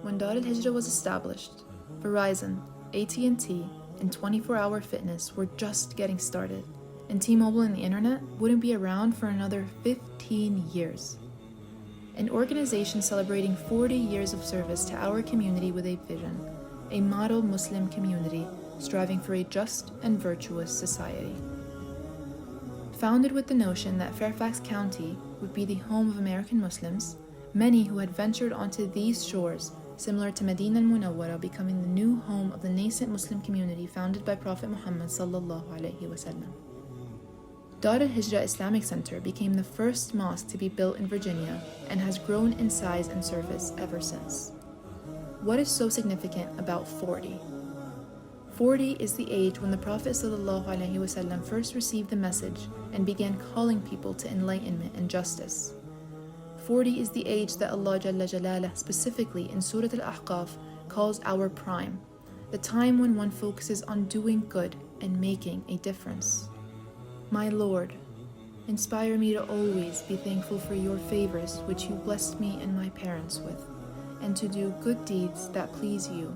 when Dar Al-Hijrah was established, Verizon, AT&T, and 24-hour fitness were just getting started, and T-Mobile and the internet wouldn't be around for another 15 years. An organization celebrating 40 years of service to our community with a vision, a model Muslim community striving for a just and virtuous society. Founded with the notion that Fairfax County would be the home of American Muslims, many who had ventured onto these shores, similar to Medina al-Munawwara becoming the new home of the nascent Muslim community founded by Prophet Muhammad sallallahu alaihi wasallam. Dar Al-Hijrah Islamic Center became the first mosque to be built in Virginia and has grown in size and service ever since. What is so significant about 40? 40 is the age when the Prophet ﷺ first received the message and began calling people to enlightenment and justice. 40 is the age that Allah Jalla Jalalah specifically in Surah Al-Ahqaf calls our prime, the time when one focuses on doing good and making a difference. My Lord, inspire me to always be thankful for your favors which you blessed me and my parents with, and to do good deeds that please you,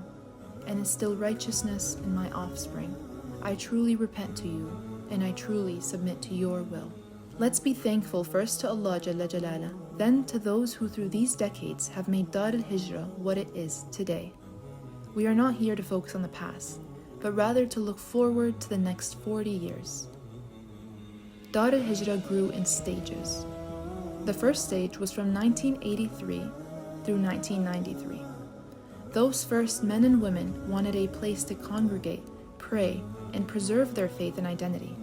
and instill righteousness in my offspring. I truly repent to you, and I truly submit to your will. Let's be thankful first to Allah Jalla Jalalah, then to those who through these decades have made Dar Al-Hijrah what it is today. We are not here to focus on the past, but rather to look forward to the next 40 years. Dar Al-Hijrah grew in stages. The first stage was from 1983 through 1993. Those first men and women wanted a place to congregate, pray, and preserve their faith and identity.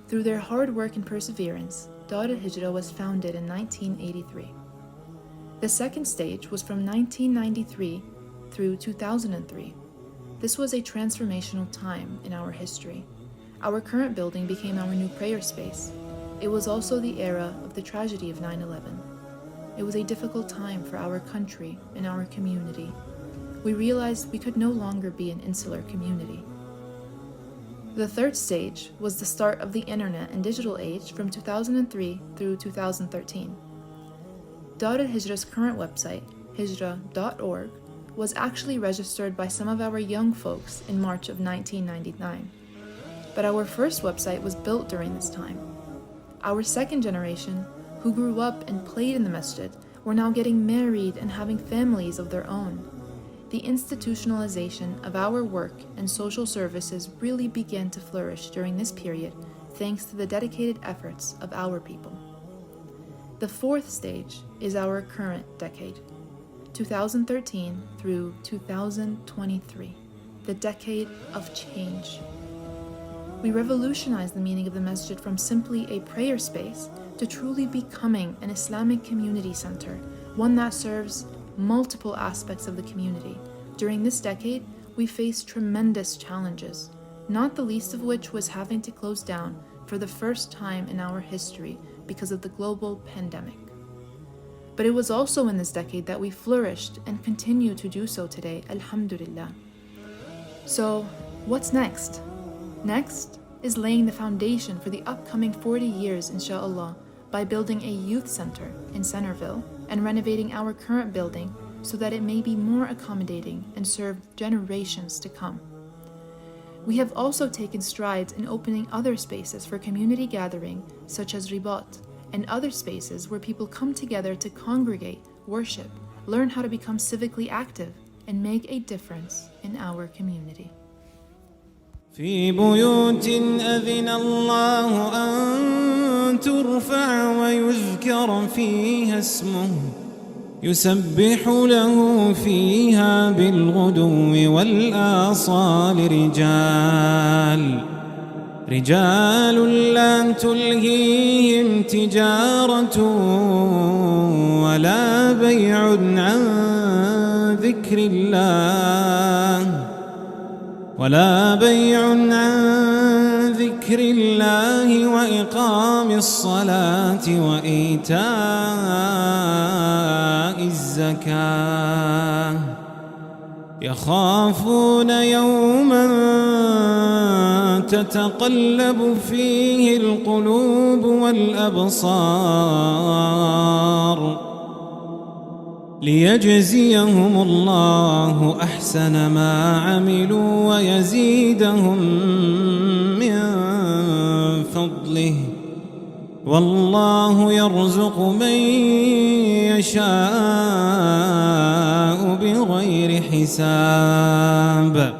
Through their hard work and perseverance, Dar Al-Hijrah was founded in 1983. The second stage was from 1993 through 2003. This was a transformational time in our history. Our current building became our new prayer space. It was also the era of the tragedy of 9/11. It was a difficult time for our country and our community. We realized we could no longer be an insular community. The third stage was the start of the internet and digital age from 2003 through 2013. Dar Al-Hijrah's current website, hijrah.org, was actually registered by some of our young folks in March of 1999. But our first website was built during this time. Our second generation, who grew up and played in the masjid, were now getting married and having families of their own. The institutionalization of our work and social services really began to flourish during this period thanks to the dedicated efforts of our people. The fourth stage is our current decade, 2013 through 2023, the decade of change. We revolutionized the meaning of the masjid from simply a prayer space to truly becoming an Islamic community center, one that serves multiple aspects of the community. During this decade, we faced tremendous challenges, not the least of which was having to close down for the first time in our history because of the global pandemic. But it was also in this decade that we flourished and continue to do so today, alhamdulillah. So, what's next? Next is laying the foundation for the upcoming 40 years, inshallah, by building a youth center in Centerville and renovating our current building so that it may be more accommodating and serve generations to come. We have also taken strides in opening other spaces for community gathering, such as Ribat, and other spaces where people come together to congregate, worship, learn how to become civically active, and make a difference in our community. في بيوت أذن الله أن ترفع ويذكر فيها اسمه يسبح له فيها بالغدو والآصال رجال لا تلهيهم تجارة ولا بيع عن ذكر الله وإقام الصلاة وإيتاء الزكاة يخافون يوما تتقلب فيه القلوب والأبصار ليجزيهم الله أحسن ما عملوا ويزيدهم من فضله والله يرزق من يشاء بغير حساب.